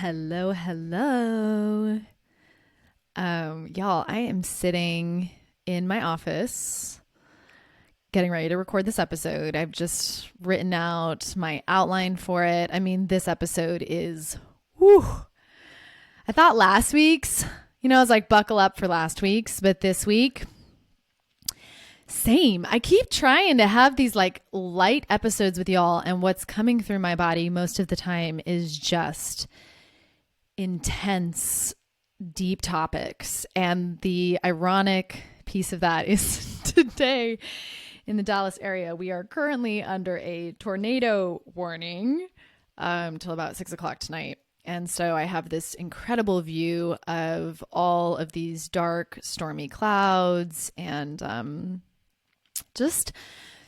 Hello, hello. Y'all, I am sitting in my office getting ready to record this episode. I've just written out my outline for it. I mean, this episode is, whew. I thought last week's, I was like, buckle up for last week's, but this week, same. I keep trying to have these like light episodes with y'all, and what's coming through my body most of the time is just intense, deep topics. And the ironic piece of that is today in the Dallas area, we are currently under a tornado warning till about 6 o'clock tonight. And so I have this incredible view of all of these dark, stormy clouds and just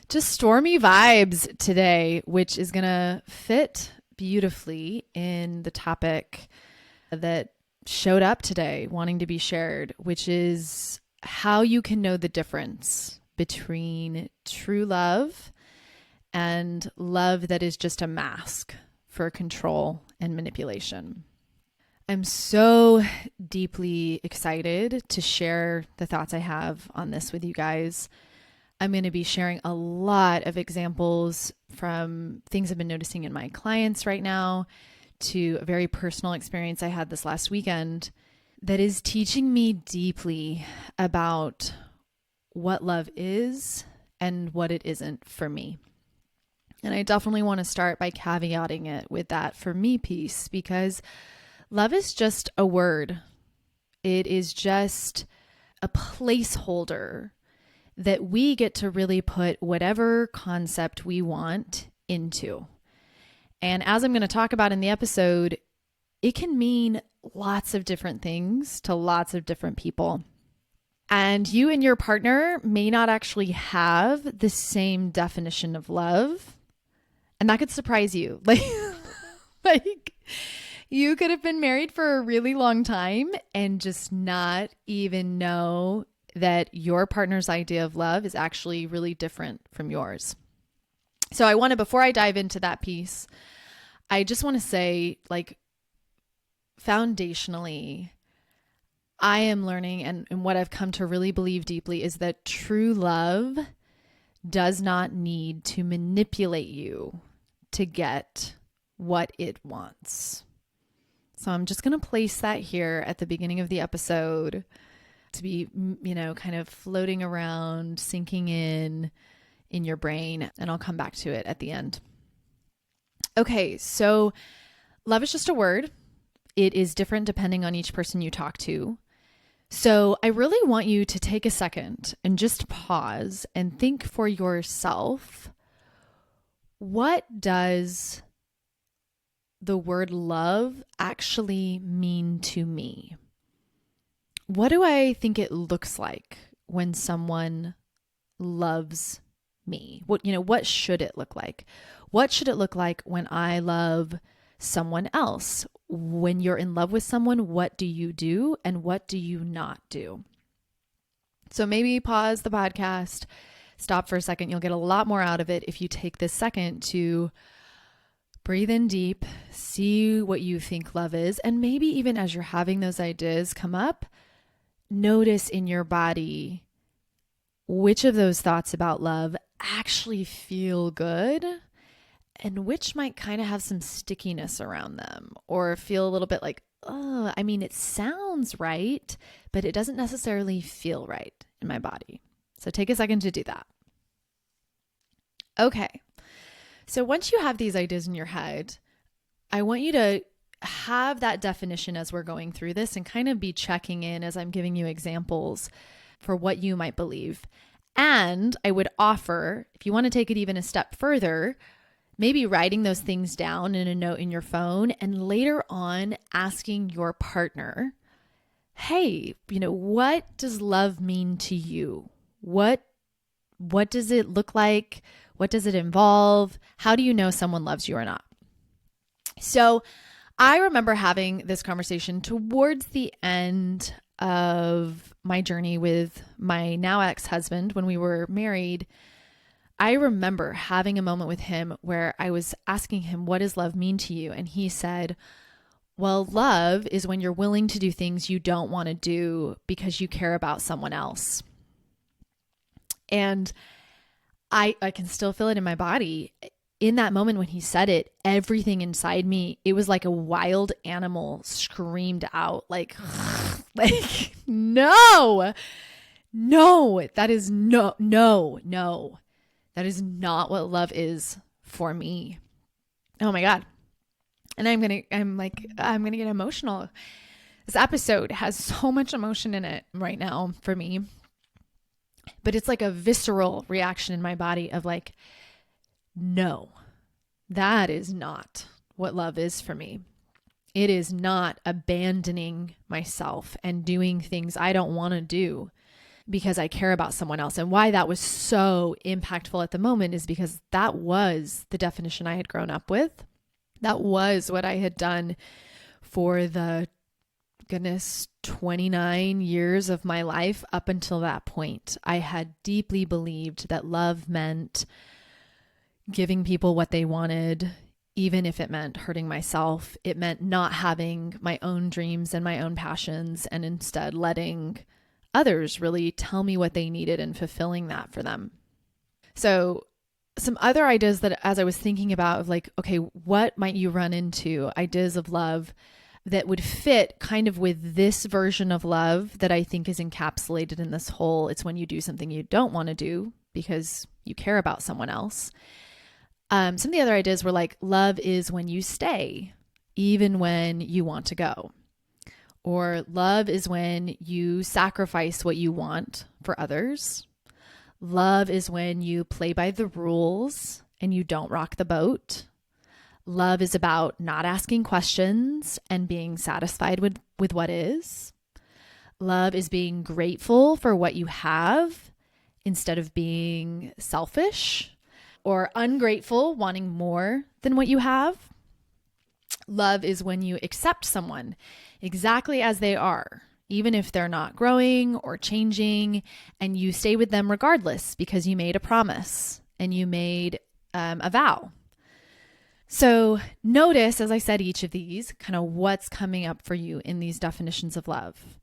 stormy vibes today, which is going to fit beautifully in the topic that showed up today wanting to be shared, which is how you can know the difference between true love and love that is just a mask for control and manipulation. I'm so deeply excited to share the thoughts I have on this with you guys. I'm going to be sharing a lot of examples from things I've been noticing in my clients right now to a very personal experience I had this last weekend that is teaching me deeply about what love is and what it isn't for me. And I definitely want to start by caveating it with that for me piece, because love is just a word. It is just a placeholder that we get to really put whatever concept we want into. And as I'm going to talk about in the episode, it can mean lots of different things to lots of different people. And you and your partner may not actually have the same definition of love. And that could surprise you. Like you could have been married for a really long time and just not even know that your partner's idea of love is actually really different from yours. So I want to, before I dive into that piece, I just want to say, like, foundationally, I am learning, and what I've come to really believe deeply is that true love does not need to manipulate you to get what it wants. So I'm just going to place that here at the beginning of the episode to be, kind of floating around, sinking in your brain, and I'll come back to it at the end. Okay, so love is just a word. It is different depending on each person you talk to. So I really want you to take a second and just pause and think for yourself, what does the word love actually mean to me? What do I think it looks like when someone loves me? What should it look like? What should it look like when I love someone else? When you're in love with someone, what do you do and what do you not do? So maybe pause the podcast, stop for a second. You'll get a lot more out of it if you take this second to breathe in deep, see what you think love is, and maybe even as you're having those ideas come up, notice in your body which of those thoughts about love actually feel good and which might kind of have some stickiness around them or feel a little bit like, oh, it sounds right, but it doesn't necessarily feel right in my body. So take a second to do that. Okay. So once you have these ideas in your head, I want you to have that definition as we're going through this and kind of be checking in as I'm giving you examples for what you might believe. And I would offer, if you want to take it even a step further, maybe writing those things down in a note in your phone and later on asking your partner, hey, what does love mean to you? What does it look like? What does it involve? How do you know someone loves you or not? So I remember having this conversation towards the end of my journey with my now ex-husband when we were married. I remember having a moment with him where I was asking him, what does love mean to you? And he said, Well, love is when you're willing to do things you don't want to do because you care about someone else. And I can still feel it in my body. In that moment when he said it, everything inside me, it was like a wild animal screamed out like, like, no, that is no. That is not what love is for me. Oh my God. And I'm going to get emotional. This episode has so much emotion in it right now for me, but it's like a visceral reaction in my body of like, no, that is not what love is for me. It is not abandoning myself and doing things I don't want to do because I care about someone else. And why that was so impactful at the moment is because that was the definition I had grown up with. That was what I had done for the 29 years of my life up until that point. I had deeply believed that love meant giving people what they wanted, even if it meant hurting myself. It meant not having my own dreams and my own passions and instead letting others really tell me what they needed and fulfilling that for them. So some other ideas that as I was thinking about of like, okay, what might you run into ideas of love that would fit kind of with this version of love that I think is encapsulated in this whole, it's when you do something you don't want to do because you care about someone else. Some of the other ideas were like, love is when you stay, even when you want to go. Or love is when you sacrifice what you want for others. Love is when you play by the rules and you don't rock the boat. Love is about not asking questions and being satisfied with what is. Love is being grateful for what you have instead of being selfish or ungrateful, wanting more than what you have. Love is when you accept someone exactly as they are, even if they're not growing or changing, and you stay with them regardless because you made a promise and you made a vow. So notice, as I said, each of these, kind of what's coming up for you in these definitions of love.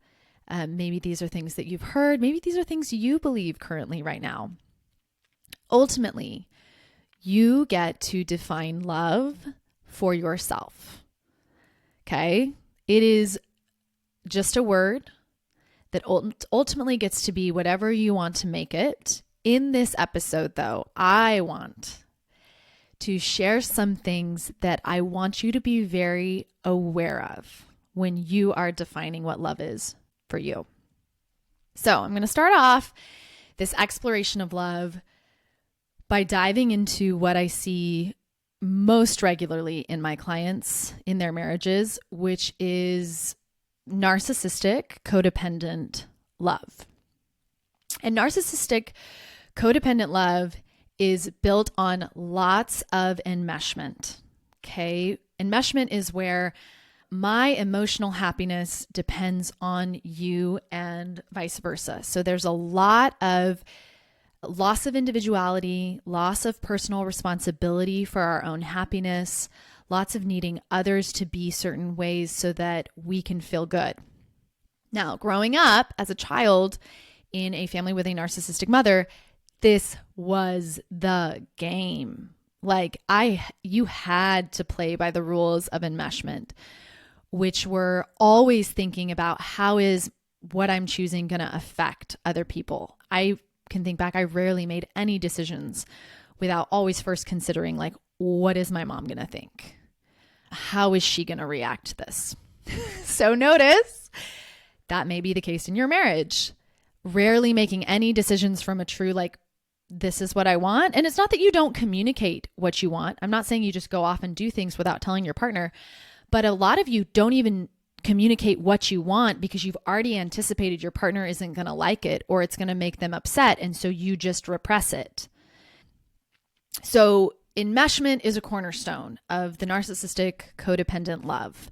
Maybe these are things that you've heard. Maybe these are things you believe currently right now. Ultimately, you get to define love for yourself. Okay? It is just a word that ultimately gets to be whatever you want to make it. In this episode, though, I want to share some things that I want you to be very aware of when you are defining what love is for you. So I'm going to start off this exploration of love by diving into what I see most regularly in my clients in their marriages, which is narcissistic, codependent love. And narcissistic, codependent love is built on lots of enmeshment. Okay. Enmeshment is where my emotional happiness depends on you and vice versa. So there's a lot of loss of individuality, loss of personal responsibility for our own happiness, lots of needing others to be certain ways so that we can feel good. Now, growing up as a child in a family with a narcissistic mother, this was the game. Like you had to play by the rules of enmeshment, which were always thinking about how is what I'm choosing going to affect other people. I can think back, I rarely made any decisions without always first considering like, what is my mom going to think? How is she going to react to this? So notice that may be the case in your marriage. Rarely making any decisions from a true, like, this is what I want. And it's not that you don't communicate what you want. I'm not saying you just go off and do things without telling your partner, but a lot of you don't even communicate what you want because you've already anticipated your partner isn't going to like it or it's going to make them upset. And so you just repress it. So enmeshment is a cornerstone of the narcissistic codependent love.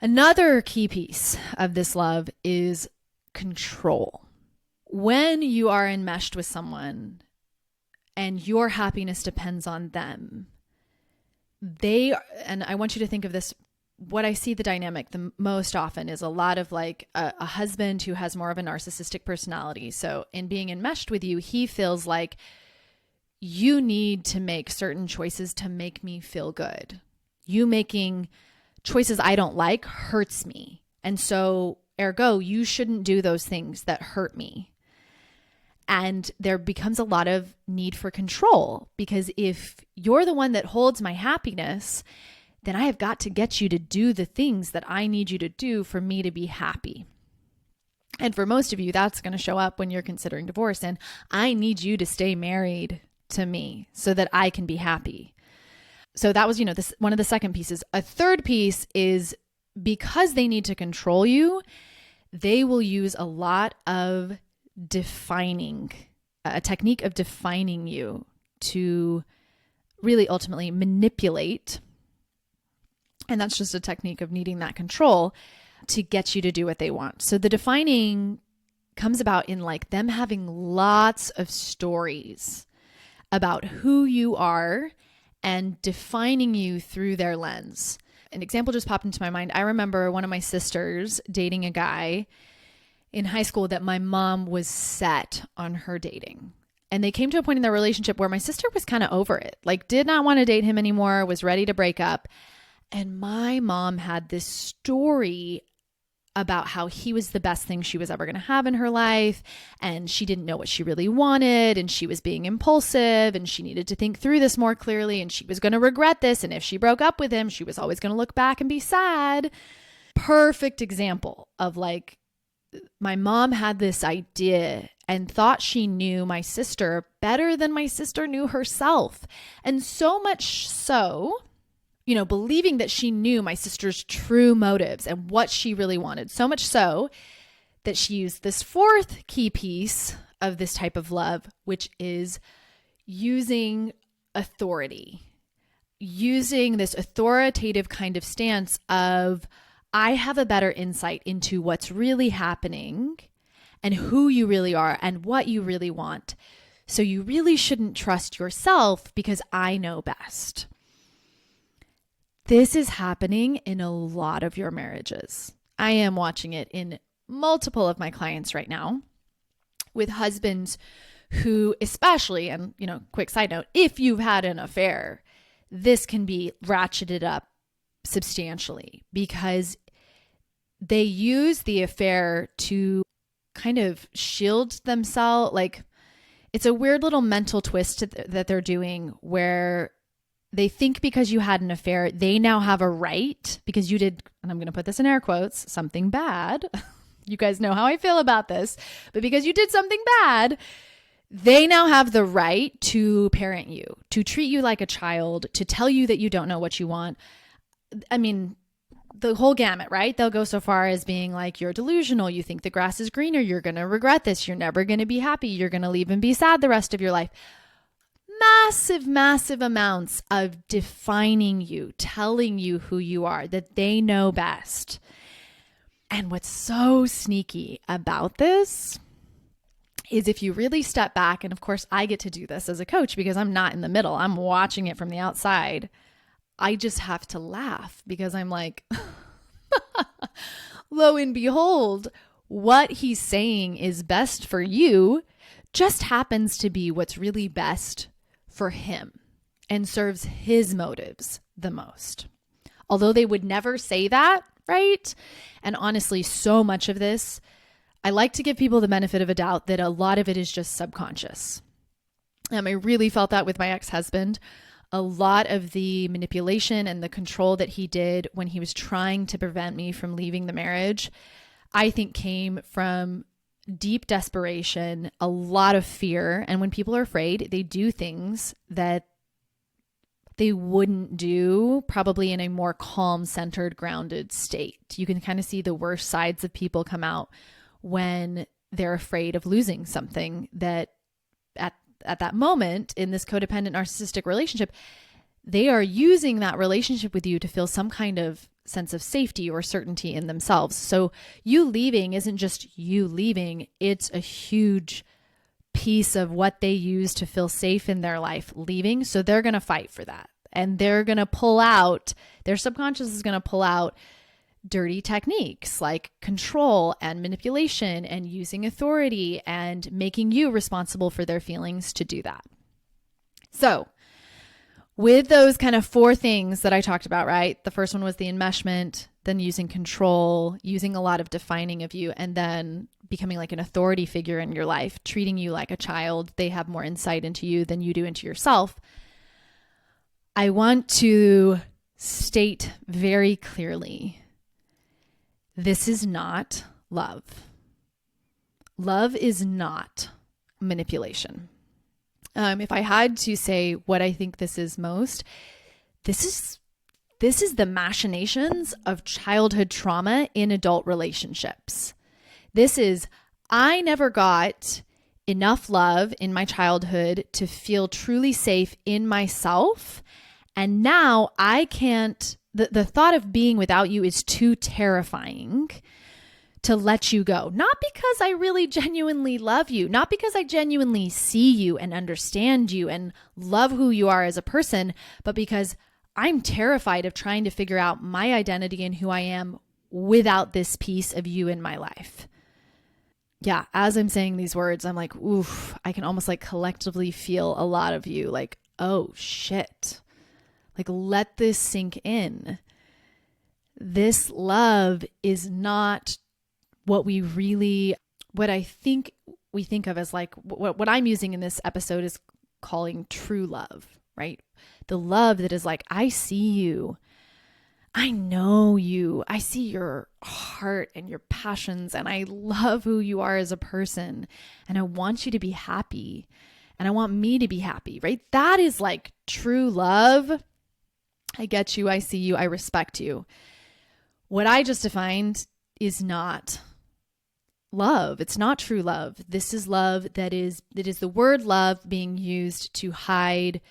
Another key piece of this love is control. When you are enmeshed with someone and your happiness depends on them, and I want you to think of this what I see the dynamic the most often is a lot of like a husband who has more of a narcissistic personality. So in being enmeshed with you, he feels like you need to make certain choices to make me feel good. You making choices I don't like hurts me. And so ergo, you shouldn't do those things that hurt me. And there becomes a lot of need for control, because if you're the one that holds my happiness, then I have got to get you to do the things that I need you to do for me to be happy. And for most of you, that's going to show up when you're considering divorce. And I need you to stay married to me so that I can be happy. So that was, this one of the second pieces. A third piece is because they need to control you, they will use a lot of defining, a technique of defining you to really ultimately manipulate. And that's just a technique of needing that control to get you to do what they want. So the defining comes about in like them having lots of stories about who you are and defining you through their lens. An example just popped into my mind. I remember one of my sisters dating a guy in high school that my mom was set on her dating. And they came to a point in their relationship where my sister was kind of over it, like did not want to date him anymore, was ready to break up. And my mom had this story about how he was the best thing she was ever going to have in her life. And she didn't know what she really wanted. And she was being impulsive and she needed to think through this more clearly. And she was going to regret this. And if she broke up with him, she was always going to look back and be sad. Perfect example of like, my mom had this idea and thought she knew my sister better than my sister knew herself. And so much so, believing that she knew my sister's true motives and what she really wanted. So much so that she used this fourth key piece of this type of love, which is using authority, using this authoritative kind of stance of, I have a better insight into what's really happening and who you really are and what you really want. So you really shouldn't trust yourself because I know best. This is happening in a lot of your marriages. I am watching it in multiple of my clients right now with husbands who, especially, and quick side note, if you've had an affair, this can be ratcheted up substantially because they use the affair to kind of shield themselves. Like it's a weird little mental twist that they're doing where they think because you had an affair, they now have a right because you did, and I'm going to put this in air quotes, something bad. You guys know how I feel about this, but because you did something bad, they now have the right to parent you, to treat you like a child, to tell you that you don't know what you want. I mean, the whole gamut, right? They'll go so far as being like, you're delusional. You think the grass is greener. You're going to regret this. You're never going to be happy. You're going to leave and be sad the rest of your life. Massive, massive amounts of defining you, telling you who you are, that they know best. And what's so sneaky about this is if you really step back, and of course I get to do this as a coach because I'm not in the middle, I'm watching it from the outside. I just have to laugh because I'm like, lo and behold, what he's saying is best for you just happens to be what's really best for him and serves his motives the most. Although they would never say that, right? And honestly, so much of this, I like to give people the benefit of a doubt that a lot of it is just subconscious. I really felt that with my ex-husband. A lot of the manipulation and the control that he did when he was trying to prevent me from leaving the marriage, I think came from deep desperation, a lot of fear. And when people are afraid, they do things that they wouldn't do probably in a more calm, centered, grounded state. You can kind of see the worst sides of people come out when they're afraid of losing something that at that moment in this codependent narcissistic relationship, they are using that relationship with you to feel some kind of sense of safety or certainty in themselves. So you leaving isn't just you leaving, it's a huge piece of what they use to feel safe in their life leaving. So they're going to fight for that. And they're going to pull out, their subconscious is going to pull out dirty techniques like control and manipulation and using authority and making you responsible for their feelings to do that. So with those kind of 4 things that I talked about, right? The first one was the enmeshment, then using control, using a lot of defining of you, and then becoming like an authority figure in your life, treating you like a child. They have more insight into you than you do into yourself. I want to state very clearly, this is not love. Love is not manipulation. If I had to say what I think this is most, this is the machinations of childhood trauma in adult relationships. This is, I never got enough love in my childhood to feel truly safe in myself. And now I can't, the thought of being without you is too terrifying to let you go. Not because I really genuinely love you, not because I genuinely see you and understand you and love who you are as a person, but because I'm terrified of trying to figure out my identity and who I am without this piece of you in my life. Yeah, as I'm saying these words, I'm like, oof, I can almost like collectively feel a lot of you like, oh shit. Like, let this sink in. This love is not what I think we think of as like, what I'm using in this episode is calling true love, right? The love that is like, I see you. I know you. I see your heart and your passions, and I love who you are as a person. And I want you to be happy. And I want me to be happy, right? That is like true love. I get you. I see you. I respect you. What I just defined is not love. It's not true love. This is love that is the word love being used to hide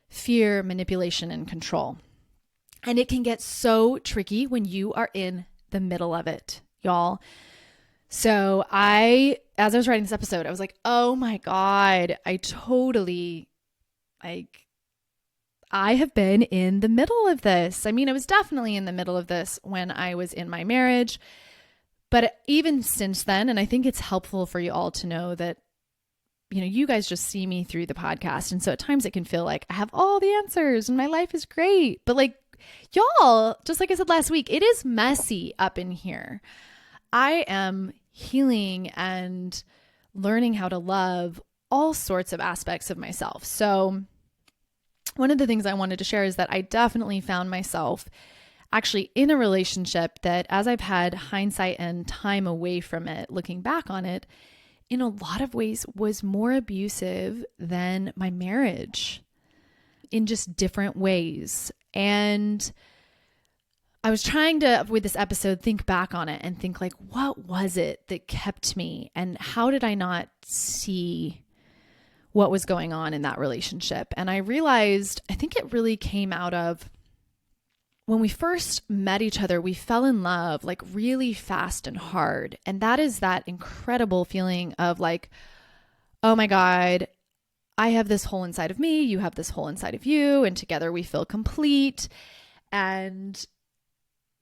fear, manipulation, and control. And it can get so tricky when you are in the middle of it, y'all. So as I was writing this episode, I was like, oh my God, I have been in the middle of this. I mean, I was definitely in the middle of this when I was in my marriage. But even since then, and I think it's helpful for you all to know that, you guys just see me through the podcast. And so at times it can feel like I have all the answers and my life is great. But like, y'all, just like I said last week, it is messy up in here. I am healing and learning how to love all sorts of aspects of myself. So one of the things I wanted to share is that I definitely found myself actually in a relationship that, as I've had hindsight and time away from it, looking back on it, in a lot of ways was more abusive than my marriage in just different ways. And I was trying to, with this episode, think back on it and think like, what was it that kept me? And how did I not see what was going on in that relationship? And I realized, I think it really came out of when we first met each other, we fell in love like really fast and hard. And that is that incredible feeling of like, oh my God, I have this hole inside of me, you have this hole inside of you, and together we feel complete. And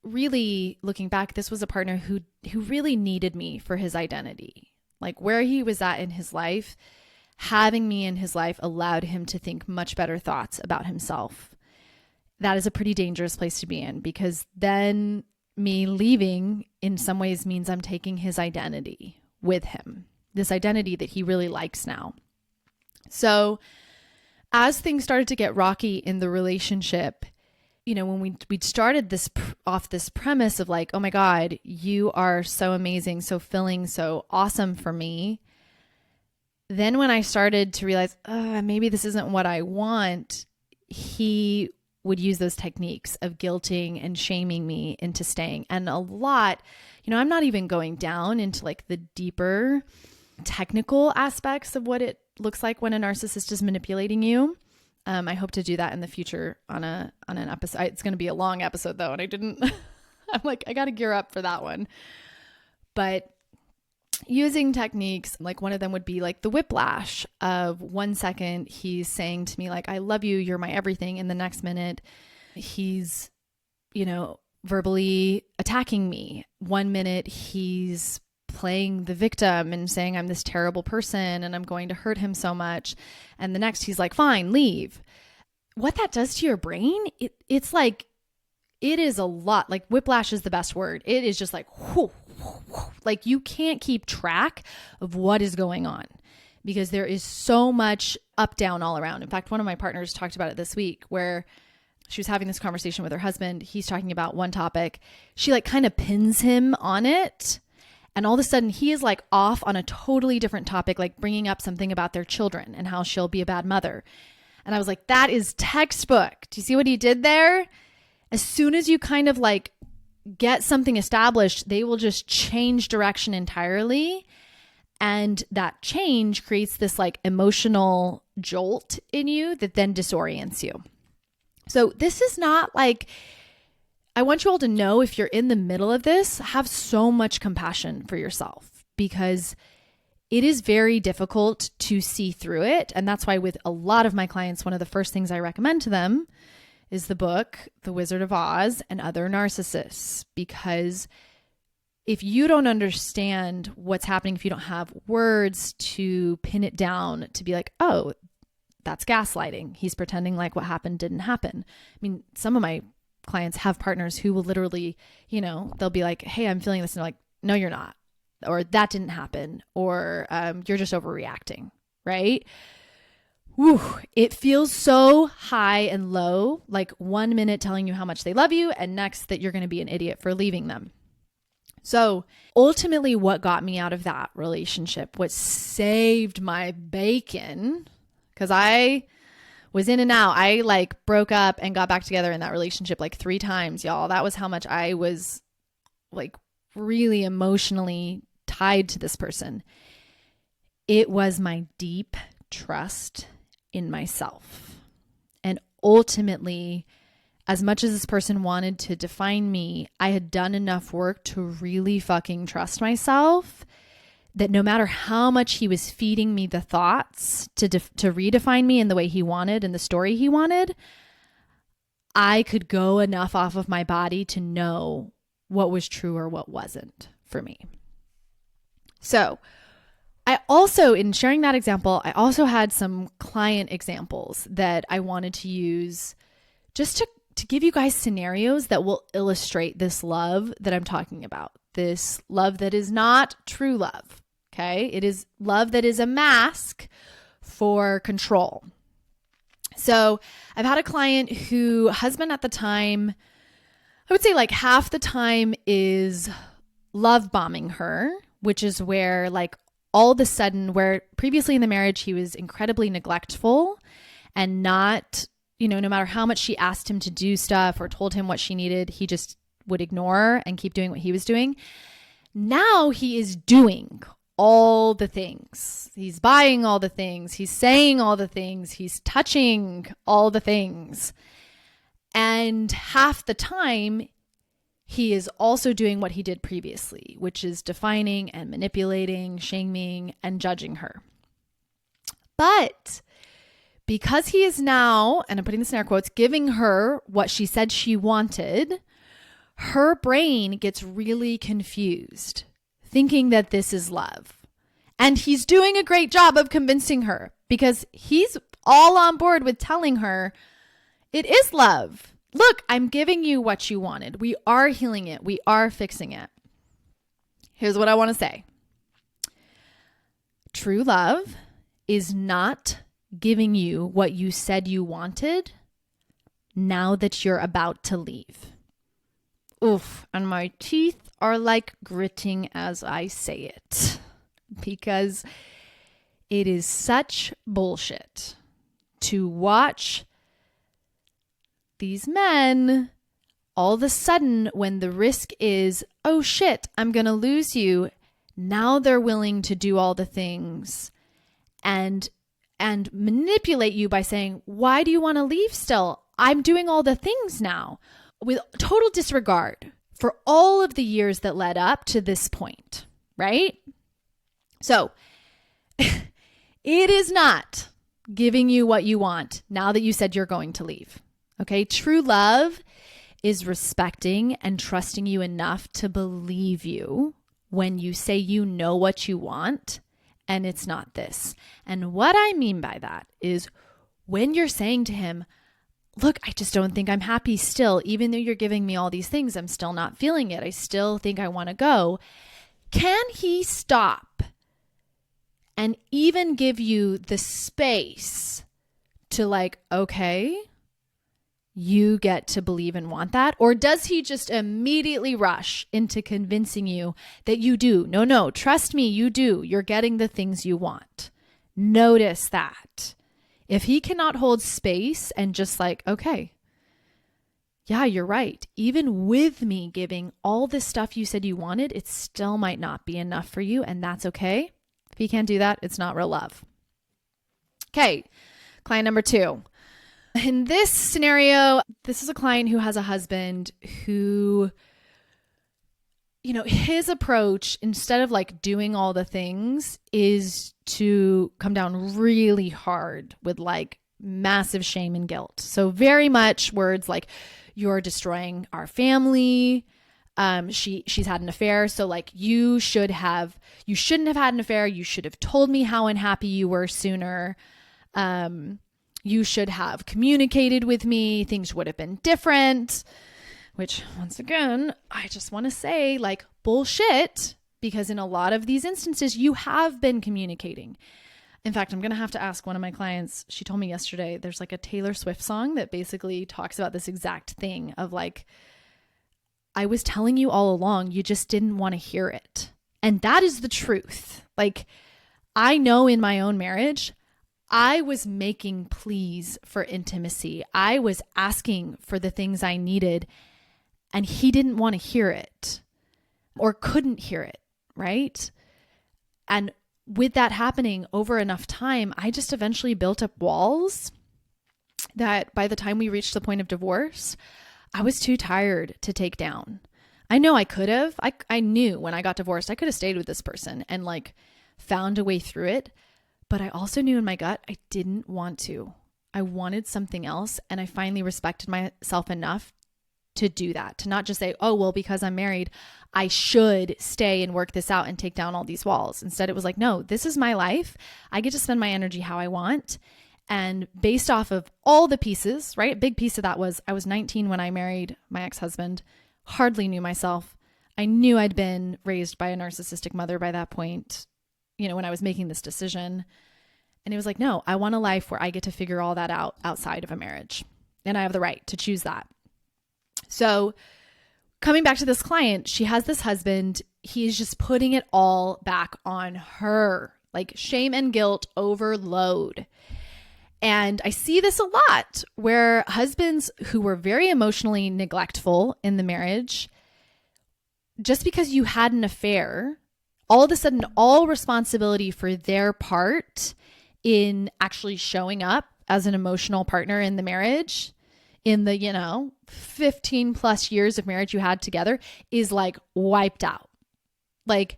really looking back, this was a partner who really needed me for his identity. Like where he was at in his life, having me in his life allowed him to think much better thoughts about himself. That is a pretty dangerous place to be in, because then me leaving in some ways means I'm taking his identity with him, this identity that he really likes now. So as things started to get rocky in the relationship, when we started this off this premise of like, oh my God, you are so amazing, so filling, so awesome for me. Then when I started to realize, maybe this isn't what I want, he would use those techniques of guilting and shaming me into staying. And a lot, I'm not even going down into like the deeper technical aspects of what it looks like when a narcissist is manipulating you. I hope to do that in the future on an episode. It's going to be a long episode though. And I'm like, I got to gear up for that one. But, using techniques, like one of them would be like the whiplash of 1 second he's saying to me like, I love you, you're my everything. And the next minute he's, verbally attacking me. 1 minute he's playing the victim and saying I'm this terrible person and I'm going to hurt him so much. And the next he's like, fine, leave. What that does to your brain, it's like, it is a lot. Like whiplash is the best word. It is just like, whoo, whoo, whoo. Like you can't keep track of what is going on because there is so much up, down all around. In fact, one of my partners talked about it this week where she was having this conversation with her husband. He's talking about one topic. She like kind of pins him on it. And all of a sudden he is like off on a totally different topic, like bringing up something about their children and how she'll be a bad mother. And I was like, that is textbook. Do you see what he did there? As soon as you kind of like get something established, they will just change direction entirely. And that change creates this like emotional jolt in you that then disorients you. So this is not like, I want you all to know if you're in the middle of this, have so much compassion for yourself because it is very difficult to see through it. And that's why with a lot of my clients, one of the first things I recommend to them is the book, The Wizard of Oz and Other Narcissists, because if you don't understand what's happening, if you don't have words to pin it down, to be like, oh, that's gaslighting. He's pretending like what happened didn't happen. I mean, some of my clients have partners who will literally, they'll be like, hey, I'm feeling this. And they're like, no, you're not. Or that didn't happen. Or you're just overreacting, right? Whew, it feels so high and low, like 1 minute telling you how much they love you and next that you're going to be an idiot for leaving them. So ultimately what got me out of that relationship, what saved my bacon, because I was in and out. I like broke up and got back together in that relationship like 3 times, y'all. That was how much I was like really emotionally tied to this person. It was my deep trust in myself. And ultimately, as much as this person wanted to define me, I had done enough work to really fucking trust myself that no matter how much he was feeding me the thoughts to redefine me in the way he wanted and the story he wanted, I could go enough off of my body to know what was true or what wasn't for me. So I also, in sharing that example, I also had some client examples that I wanted to use just to give you guys scenarios that will illustrate this love that I'm talking about. This love that is not true love. Okay. It is love that is a mask for control. So I've had a client who husband at the time, I would say like half the time is love bombing her, which is where like all of a sudden where previously in the marriage, he was incredibly neglectful and not, no matter how much she asked him to do stuff or told him what she needed, he just would ignore and keep doing what he was doing. Now he is doing all the things. He's buying all the things. He's saying all the things. He's touching all the things. And half the time, he is also doing what he did previously, which is defining and manipulating, shaming, and judging her. But because he is now, and I'm putting this in air quotes, giving her what she said she wanted, her brain gets really confused, thinking that this is love. And he's doing a great job of convincing her because he's all on board with telling her it is love. Look, I'm giving you what you wanted. We are healing it. We are fixing it. Here's what I want to say. True love is not giving you what you said you wanted now that you're about to leave. Oof, and my teeth are like gritting as I say it because it is such bullshit to watch these men all of a sudden when the risk is, oh shit, I'm going to lose you. Now they're willing to do all the things and manipulate you by saying, why do you want to leave still? I'm doing all the things now, with total disregard for all of the years that led up to this point, right? So it is not giving you what you want now that you said you're going to leave. Okay. True love is respecting and trusting you enough to believe you when you say you know what you want and it's not this. And what I mean by that is when you're saying to him, look, I just don't think I'm happy still, even though you're giving me all these things, I'm still not feeling it. I still think I want to go. Can he stop and even give you the space to like, okay, you get to believe and want that? Or does he just immediately rush into convincing you that you do? No, trust me, you do. You're getting the things you want. Notice that. If he cannot hold space and just like, okay, yeah, you're right. Even with me giving all the stuff you said you wanted, it still might not be enough for you. And that's okay. If he can't do that, it's not real love. Okay. Client number 2. In this scenario, this is a client who has a husband who, you know, his approach, instead of like doing all the things, is to come down really hard with like massive shame and guilt. So very much words like, you're destroying our family. She's had an affair. So like you shouldn't have had an affair. You should have told me how unhappy you were sooner. You should have communicated with me. Things would have been different, which once again, I just want to say like bullshit, because in a lot of these instances, you have been communicating. In fact, I'm going to have to ask one of my clients. She told me yesterday, there's like a Taylor Swift song that basically talks about this exact thing of like, I was telling you all along, you just didn't want to hear it. And that is the truth. Like, I know in my own marriage, I was making pleas for intimacy. I was asking for the things I needed, and he didn't want to hear it or couldn't hear it, right? And with that happening over enough time, I just eventually built up walls that by the time we reached the point of divorce, I was too tired to take down. I know I could have. I knew when I got divorced, I could have stayed with this person and like found a way through it. But I also knew in my gut, I didn't want to. I wanted something else. And I finally respected myself enough to do that, to not just say, oh, well, because I'm married, I should stay and work this out and take down all these walls. Instead, it was like, no, this is my life. I get to spend my energy how I want. And based off of all the pieces, right? A big piece of that was I was 19 when I married my ex-husband, hardly knew myself. I knew I'd been raised by a narcissistic mother by that point, you know, when I was making this decision. And it was like, no, I want a life where I get to figure all that out outside of a marriage. And I have the right to choose that. So coming back to this client, she has this husband. He's just putting it all back on her, like shame and guilt overload. And I see this a lot where husbands who were very emotionally neglectful in the marriage, just because you had an affair, all of a sudden, all responsibility for their part in actually showing up as an emotional partner in the marriage, in the, 15 plus years of marriage you had together, is like wiped out. Like,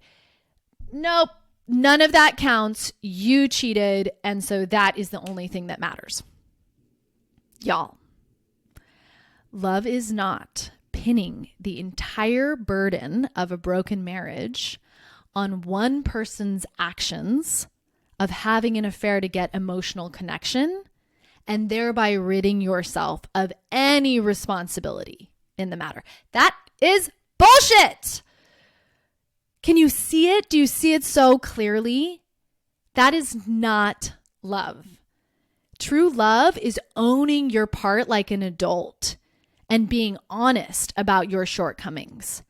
nope, none of that counts. You cheated. And so that is the only thing that matters. Y'all, love is not pinning the entire burden of a broken marriage on one person's actions of having an affair to get emotional connection, and thereby ridding yourself of any responsibility in the matter. That is bullshit. Can you see it? Do you see it so clearly? That is not love. True love is owning your part like an adult and being honest about your shortcomings.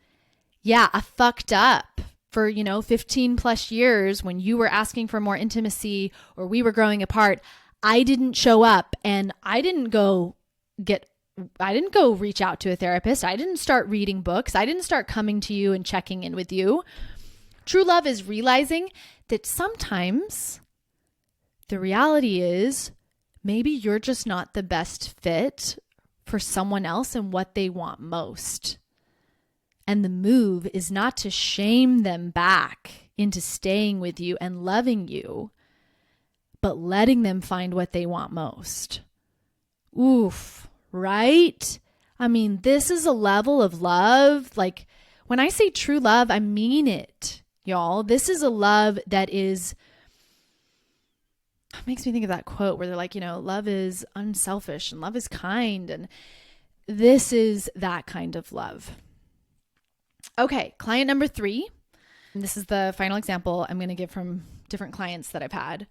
Yeah, I fucked up for, 15 plus years when you were asking for more intimacy or we were growing apart. I didn't show up and I didn't go reach out to a therapist. I didn't start reading books. I didn't start coming to you and checking in with you. True love is realizing that sometimes the reality is maybe you're just not the best fit for someone else and what they want most. And the move is not to shame them back into staying with you and loving you, but letting them find what they want most. Oof, right? I mean, this is a level of love. Like, when I say true love, I mean it, y'all. This is a love that is, it makes me think of that quote where they're like, love is unselfish and love is kind. And this is that kind of love. Okay, client number 3. And this is the final example I'm going to give from different clients that I've had.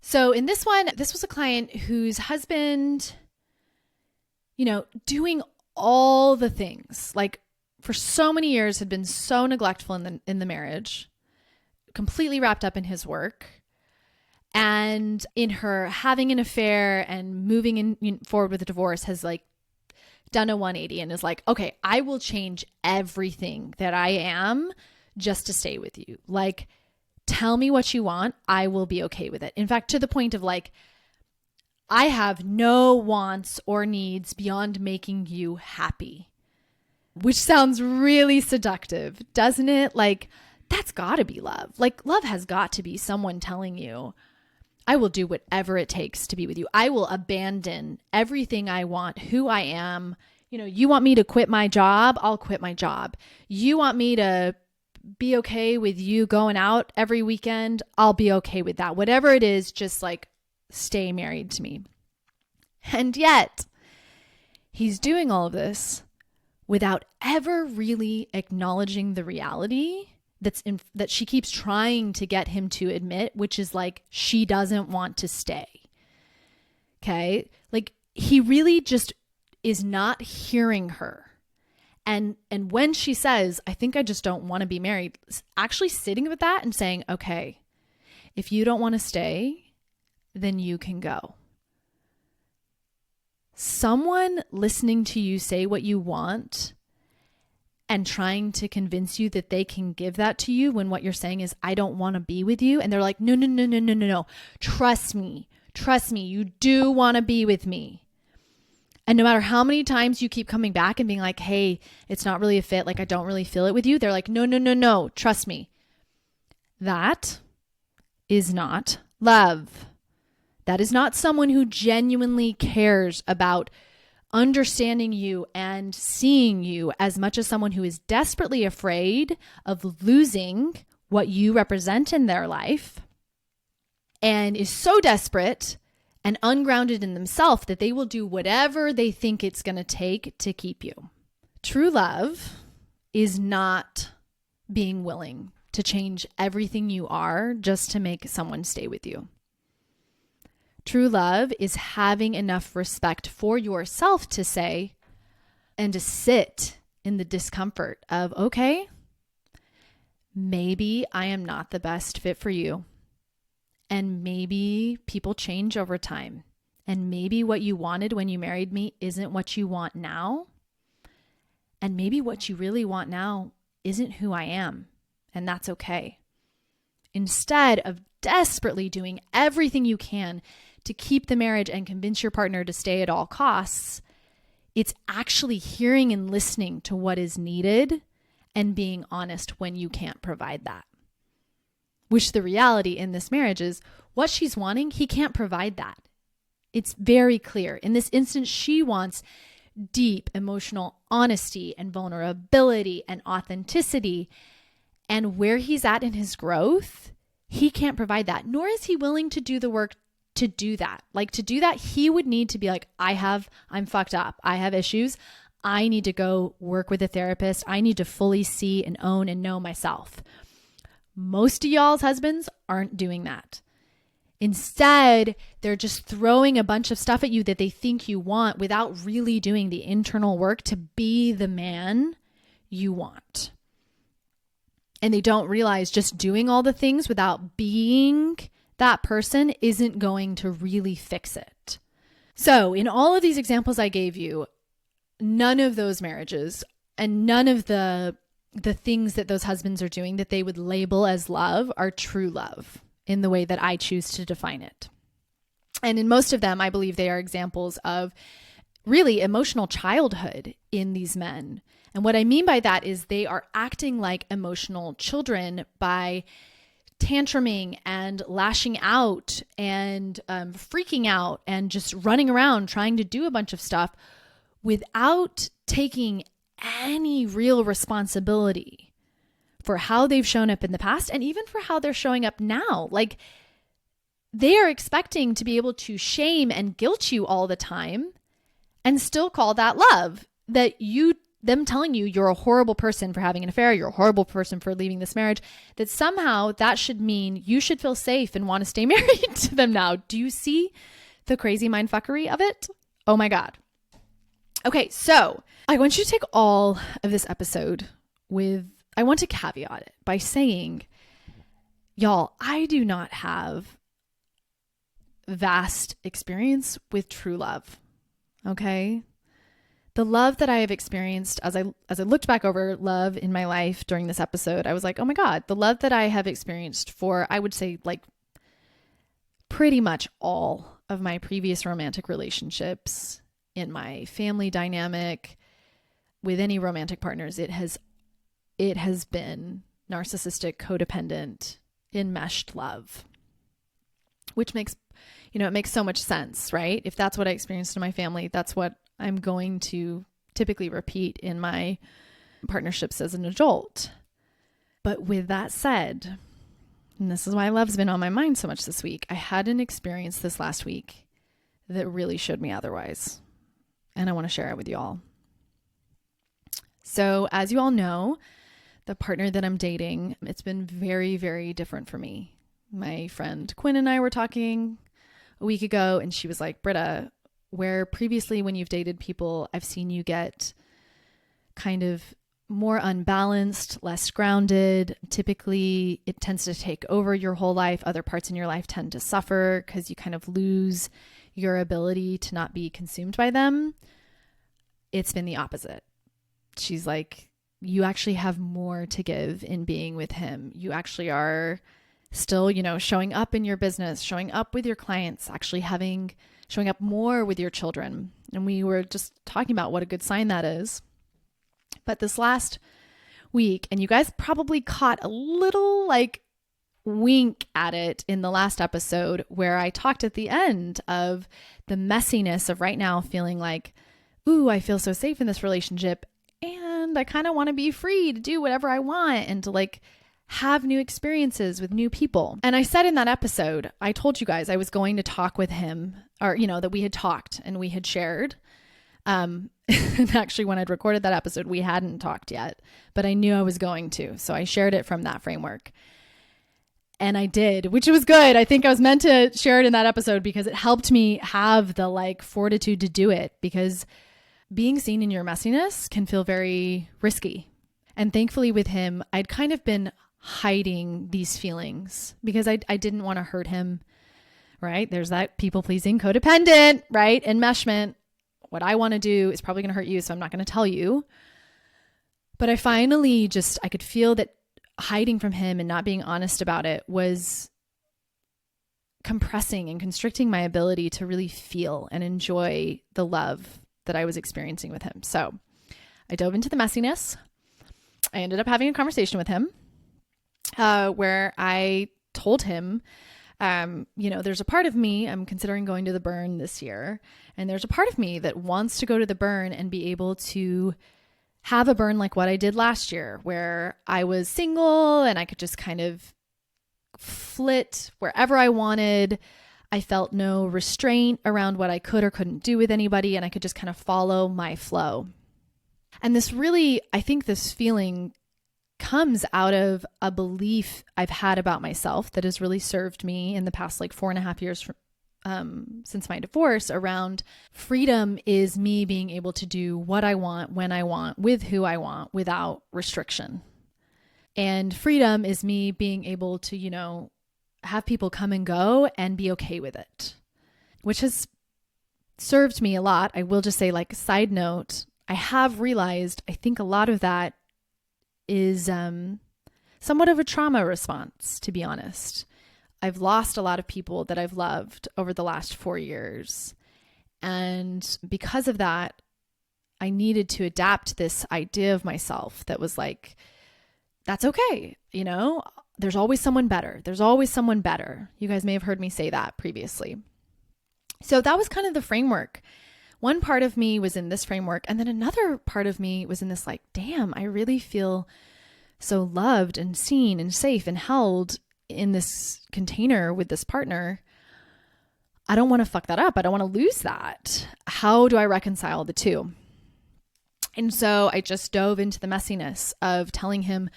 So in this one, this was a client whose husband, doing all the things, like for so many years had been so neglectful in the marriage, completely wrapped up in his work, and in her having an affair and moving forward with a divorce has like done a 180 and is like, okay, I will change everything that I am just to stay with you. Like, tell me what you want. I will be okay with it. In fact, to the point of like, I have no wants or needs beyond making you happy, which sounds really seductive, doesn't it? Like, that's gotta be love. Like, love has got to be someone telling you, I will do whatever it takes to be with you. I will abandon everything I want, who I am. You want me to quit my job? I'll quit my job. You want me to be okay with you going out every weekend? I'll be okay with that. Whatever it is, just like stay married to me. And yet, he's doing all of this without ever really acknowledging the reality that she keeps trying to get him to admit, which is like, she doesn't want to stay. Okay. Like, he really just is not hearing her. And when she says, I think I just don't want to be married, actually sitting with that and saying, okay, if you don't want to stay, then you can go. Someone listening to you say what you want and trying to convince you that they can give that to you when what you're saying is, I don't want to be with you. And they're like, no. Trust me, you do want to be with me. And no matter how many times you keep coming back and being like, hey, it's not really a fit, like I don't really feel it with you, they're like, no, trust me. That is not love. That is not someone who genuinely cares about understanding you and seeing you as much as someone who is desperately afraid of losing what you represent in their life and is so desperate and ungrounded in themselves that they will do whatever they think it's going to take to keep you. True love is not being willing to change everything you are just to make someone stay with you. True love is having enough respect for yourself to say and to sit in the discomfort of, okay, maybe I am not the best fit for you. And maybe people change over time. And maybe what you wanted when you married me isn't what you want now. And maybe what you really want now isn't who I am. And that's okay. Instead of desperately doing everything you can to keep the marriage and convince your partner to stay at all costs, it's actually hearing and listening to what is needed and being honest when you can't provide that. Which the reality in this marriage is what she's wanting, he can't provide that. It's very clear. In this instance, she wants deep emotional honesty and vulnerability and authenticity. And where he's at in his growth, he can't provide that, nor is he willing to do the work to do that. Like, to do that, he would need to be like, I'm fucked up. I have issues. I need to go work with a therapist. I need to fully see and own and know myself. Most of y'all's husbands aren't doing that. Instead, they're just throwing a bunch of stuff at you that they think you want without really doing the internal work to be the man you want. And they don't realize just doing all the things without being that person isn't going to really fix it. So in all of these examples I gave you, none of those marriages and none of the things that those husbands are doing that they would label as love are true love in the way that I choose to define it. And in most of them, I believe they are examples of really emotional childhood in these men. And what I mean by that is they are acting like emotional children by tantruming and lashing out and freaking out and just running around trying to do a bunch of stuff without taking any real responsibility for how they've shown up in the past and even for how they're showing up now. Like, they are expecting to be able to shame and guilt you all the time and still call that love. That them telling you you're a horrible person for having an affair, you're a horrible person for leaving this marriage, that somehow that should mean you should feel safe and want to stay married to them now. Do you see the crazy mindfuckery of it? Oh my God. Okay, so I want you to take all of this episode I want to caveat it by saying, y'all, I do not have vast experience with true love. Okay? The love that I have experienced as I looked back over love in my life during this episode, I was like, oh my God, the love that I have experienced for, I would say, like, pretty much all of my previous romantic relationships, in my family dynamic, with any romantic partners, it has been narcissistic, codependent, enmeshed love, which makes, it makes so much sense, right? If that's what I experienced in my family, that's what I'm going to typically repeat in my partnerships as an adult. But with that said, and this is why love's been on my mind so much this week, I had an experience this last week that really showed me otherwise. And I want to share it with you all. So as you all know, the partner that I'm dating, it's been very, very different for me. My friend Quinn and I were talking a week ago, and she was like, Britta, where previously when you've dated people, I've seen you get kind of more unbalanced, less grounded. Typically, it tends to take over your whole life. Other parts in your life tend to suffer because you kind of lose your ability to not be consumed by them. It's been the opposite. She's like, you actually have more to give in being with him. You actually are still, showing up in your business, showing up with your clients, actually showing up more with your children. And we were just talking about what a good sign that is. But this last week, and you guys probably caught a little wink at it in the last episode where I talked at the end of the messiness of right now feeling like, ooh, I feel so safe in this relationship and I kind of want to be free to do whatever I want and to have new experiences with new people. And I said in that episode, I told you guys I was going to talk with him, or, that we had talked and we had shared. And actually, when I'd recorded that episode, we hadn't talked yet, but I knew I was going to. So I shared it from that framework. And I did, which was good. I think I was meant to share it in that episode because it helped me have the fortitude to do it, because being seen in your messiness can feel very risky. And thankfully with him, I'd kind of been hiding these feelings because I didn't want to hurt him, right? There's that people-pleasing, codependent, right? Enmeshment. What I want to do is probably going to hurt you, so I'm not going to tell you. But I finally I could feel that hiding from him and not being honest about it was compressing and constricting my ability to really feel and enjoy the love that I was experiencing with him. So I dove into the messiness. I ended up having a conversation with him where I told him, there's a part of me, I'm considering going to the burn this year. And there's a part of me that wants to go to the burn and be able to have a burn like what I did last year, where I was single and I could just kind of flit wherever I wanted. I felt no restraint around what I could or couldn't do with anybody, and I could just kind of follow my flow. And I think this feeling comes out of a belief I've had about myself that has really served me in the past 4.5 years since my divorce, around freedom is me being able to do what I want, when I want, with who I want, without restriction. And freedom is me being able to, have people come and go and be okay with it, which has served me a lot. I will just say, side note, I have realized, I think a lot of that is somewhat of a trauma response, to be honest. I've lost a lot of people that I've loved over the last 4 years. And because of that, I needed to adapt this idea of myself that was that's okay. there's always someone better. There's always someone better. You guys may have heard me say that previously. So that was kind of the framework. One part of me was in this framework, and then another part of me was in this like, damn, I really feel so loved and seen and safe and held in this container with this partner. I don't want to fuck that up. I don't want to lose that. How do I reconcile the two? And so I just dove into the messiness of telling him,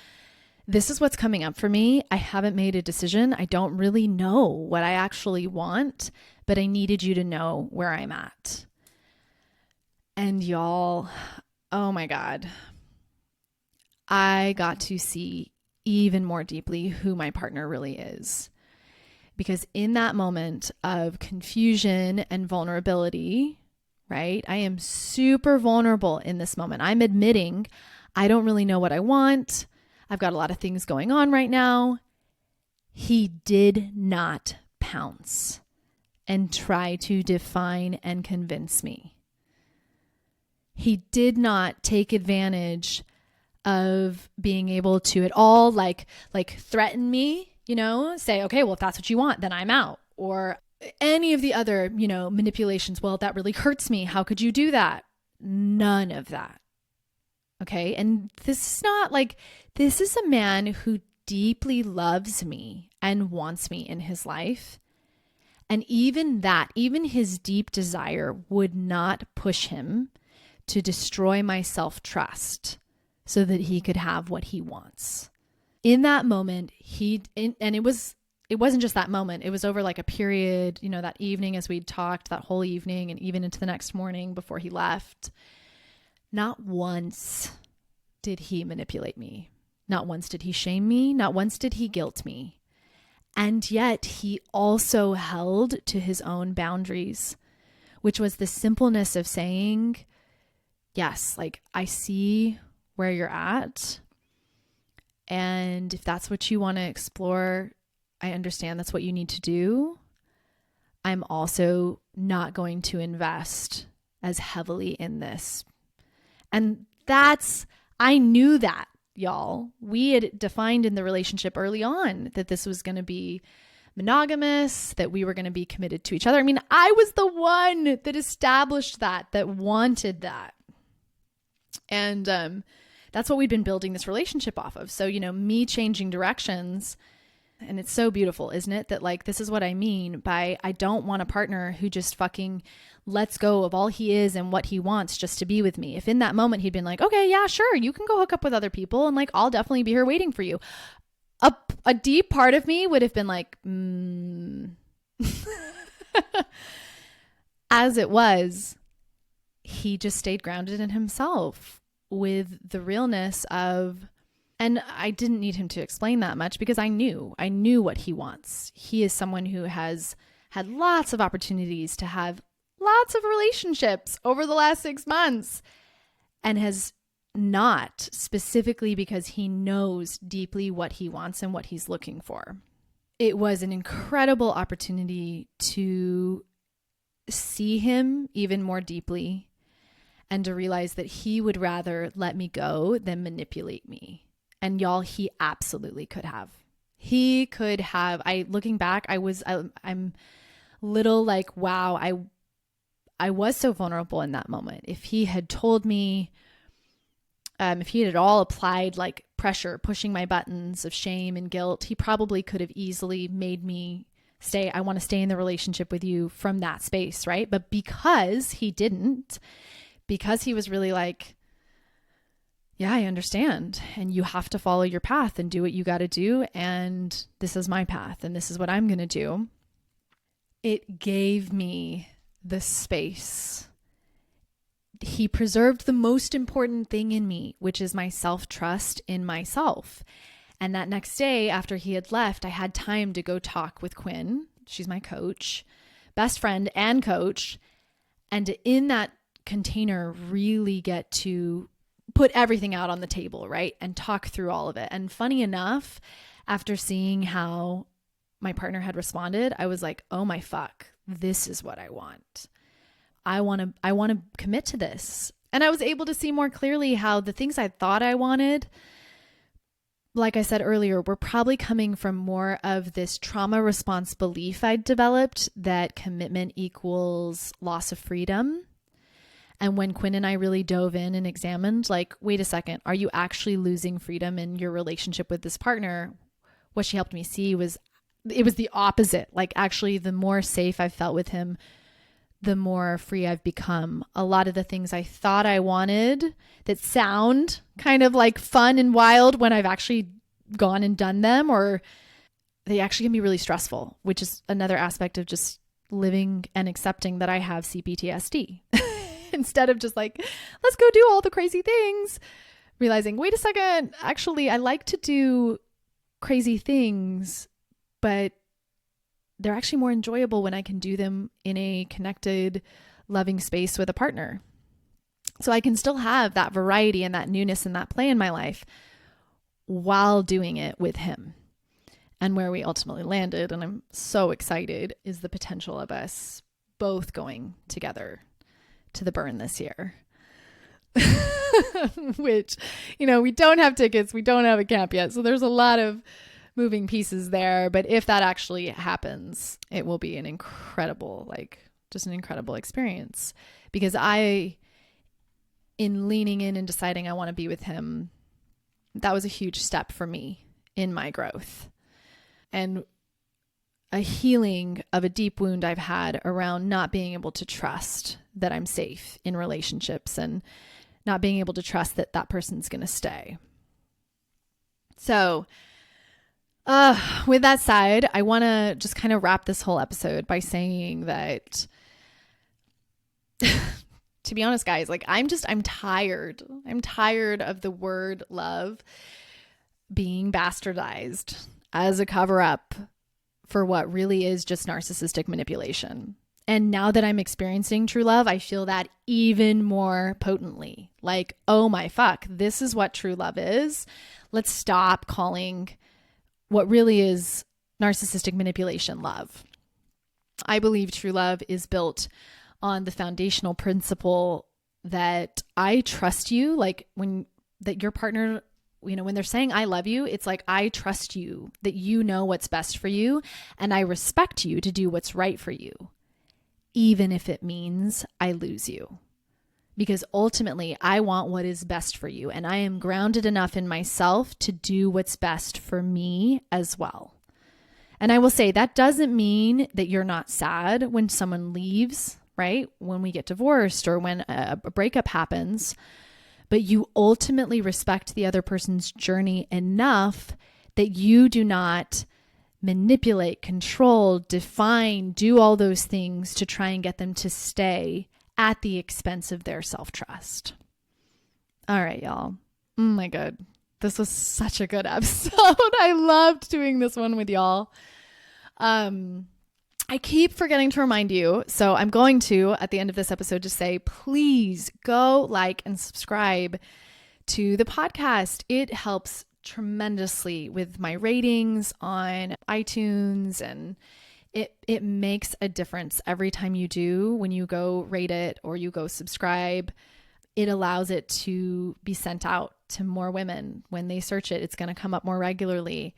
this is what's coming up for me. I haven't made a decision. I don't really know what I actually want, but I needed you to know where I'm at. And y'all, oh my God, I got to see even more deeply who my partner really is. Because in that moment of confusion and vulnerability, right? I am super vulnerable in this moment. I'm admitting I don't really know what I want. I've got a lot of things going on right now. He did not pounce and try to define and convince me. He did not take advantage of being able to at all like threaten me, say, okay, well, if that's what you want, then I'm out. Or any of the other, manipulations. Well, that really hurts me. How could you do that? None of that. Okay. And this is a man who deeply loves me and wants me in his life. And even his deep desire would not push him to destroy my self-trust so that he could have what he wants. In that moment, it wasn't just that moment. It was over like a period, that evening as we'd talked, that whole evening, and even into the next morning before he left. Not once did he manipulate me. Not once did he shame me. Not once did he guilt me. And yet he also held to his own boundaries, which was the simpleness of saying, yes, like I see where you're at. And if that's what you want to explore, I understand that's what you need to do. I'm also not going to invest as heavily in this. And I knew that, y'all. We had defined in the relationship early on that this was going to be monogamous, that we were going to be committed to each other. I mean, I was the one that established that wanted that. And that's what we'd been building this relationship off of. So, me changing directions, and it's so beautiful, isn't it? That like, this is what I mean by I don't want a partner who just fucking lets go of all he is and what he wants just to be with me. If in that moment he'd been like, okay, yeah, sure, you can go hook up with other people and like, I'll definitely be here waiting for you. A deep part of me would have been like, As it was, he just stayed grounded in himself with the realness of, and I didn't need him to explain that much because I knew what he wants. He is someone who has had lots of opportunities to have lots of relationships over the last 6 months and has not, specifically because he knows deeply what he wants and what he's looking for. It was an incredible opportunity to see him even more deeply and to realize that he would rather let me go than manipulate me. And y'all, he absolutely could have. He could have. Looking back, I'm little like, wow, I was so vulnerable in that moment. If he had told me, if he had at all applied like pressure, pushing my buttons of shame and guilt, he probably could have easily made me say, I want to stay in the relationship with you from that space, right? But because he didn't, because he was really like, yeah, I understand. And you have to follow your path and do what you got to do. And this is my path and this is what I'm going to do. It gave me the space. He preserved the most important thing in me, which is my self-trust in myself. And that next day after he had left, I had time to go talk with Quinn. She's my coach, best friend and coach. And in that container, really get to put everything out on the table, right? And talk through all of it. And funny enough, after seeing how my partner had responded, I was like, oh my fuck, this is what I want. I want to commit to this. And I was able to see more clearly how the things I thought I wanted like I said earlier, we're probably coming from more of this trauma response belief I'd developed that commitment equals loss of freedom. And when Quinn and I really dove in and examined, like, wait a second, are you actually losing freedom in your relationship with this partner? What she helped me see was it was the opposite. Like, actually, the more safe I felt with him, the more free I've become. A lot of the things I thought I wanted that sound kind of like fun and wild when I've actually gone and done them, or they actually can be really stressful, which is another aspect of just living and accepting that I have CPTSD. Instead of just like, let's go do all the crazy things, realizing, wait a second, actually, I like to do crazy things, but they're actually more enjoyable when I can do them in a connected, loving space with a partner. So I can still have that variety and that newness and that play in my life while doing it with him. And where we ultimately landed, and I'm so excited, is the potential of us both going together to the burn this year. Which, we don't have tickets. We don't have a camp yet. So there's a lot of moving pieces there. But if that actually happens, it will be an incredible, just an incredible experience. Because in leaning in and deciding I want to be with him, that was a huge step for me in my growth. And a healing of a deep wound I've had around not being able to trust that I'm safe in relationships and not being able to trust that that person's going to stay. So, with that said, I want to just kind of wrap this whole episode by saying that, to be honest, guys, I'm tired. I'm tired of the word love being bastardized as a cover up for what really is just narcissistic manipulation. And now that I'm experiencing true love, I feel that even more potently. Like, oh my fuck, this is what true love is. Let's stop calling what really is narcissistic manipulation love. I believe true love is built on the foundational principle that I trust you, that your partner, when they're saying I love you, it's like, I trust you, that you know what's best for you, and I respect you to do what's right for you, even if it means I lose you. Because ultimately, I want what is best for you, and I am grounded enough in myself to do what's best for me as well. And I will say that doesn't mean that you're not sad when someone leaves, right? When we get divorced or when a breakup happens, but you ultimately respect the other person's journey enough that you do not manipulate, control, define, do all those things to try and get them to stay at the expense of their self-trust. All right, y'all. Oh my God. This was such a good episode. I loved doing this one with y'all. I keep forgetting to remind you, so I'm going to, at the end of this episode, just say, please go like and subscribe to the podcast. It helps tremendously with my ratings on iTunes, and it makes a difference every time you do. When you go rate it or you go subscribe, it allows it to be sent out to more women. When they search it, it's going to come up more regularly.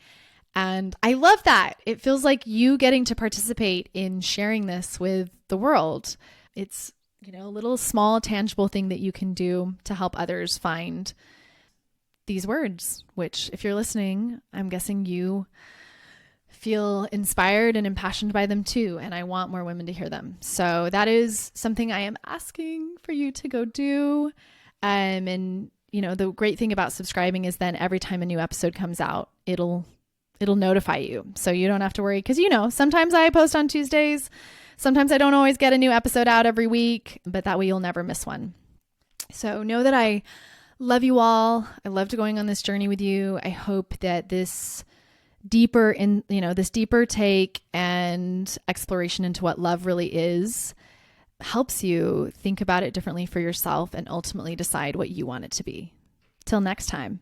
And I love that. It feels like you getting to participate in sharing this with the world. It's, a little small, tangible thing that you can do to help others find these words, which, if you're listening, I'm guessing you feel inspired and impassioned by them too. And I want more women to hear them. So that is something I am asking for you to go do. And the great thing about subscribing is then every time a new episode comes out, it'll notify you. So you don't have to worry. Cause sometimes I post on Tuesdays. Sometimes I don't always get a new episode out every week, but that way you'll never miss one. So know that I love you all. I loved going on this journey with you. I hope that this deeper take and exploration into what love really is helps you think about it differently for yourself and ultimately decide what you want it to be. Till next time.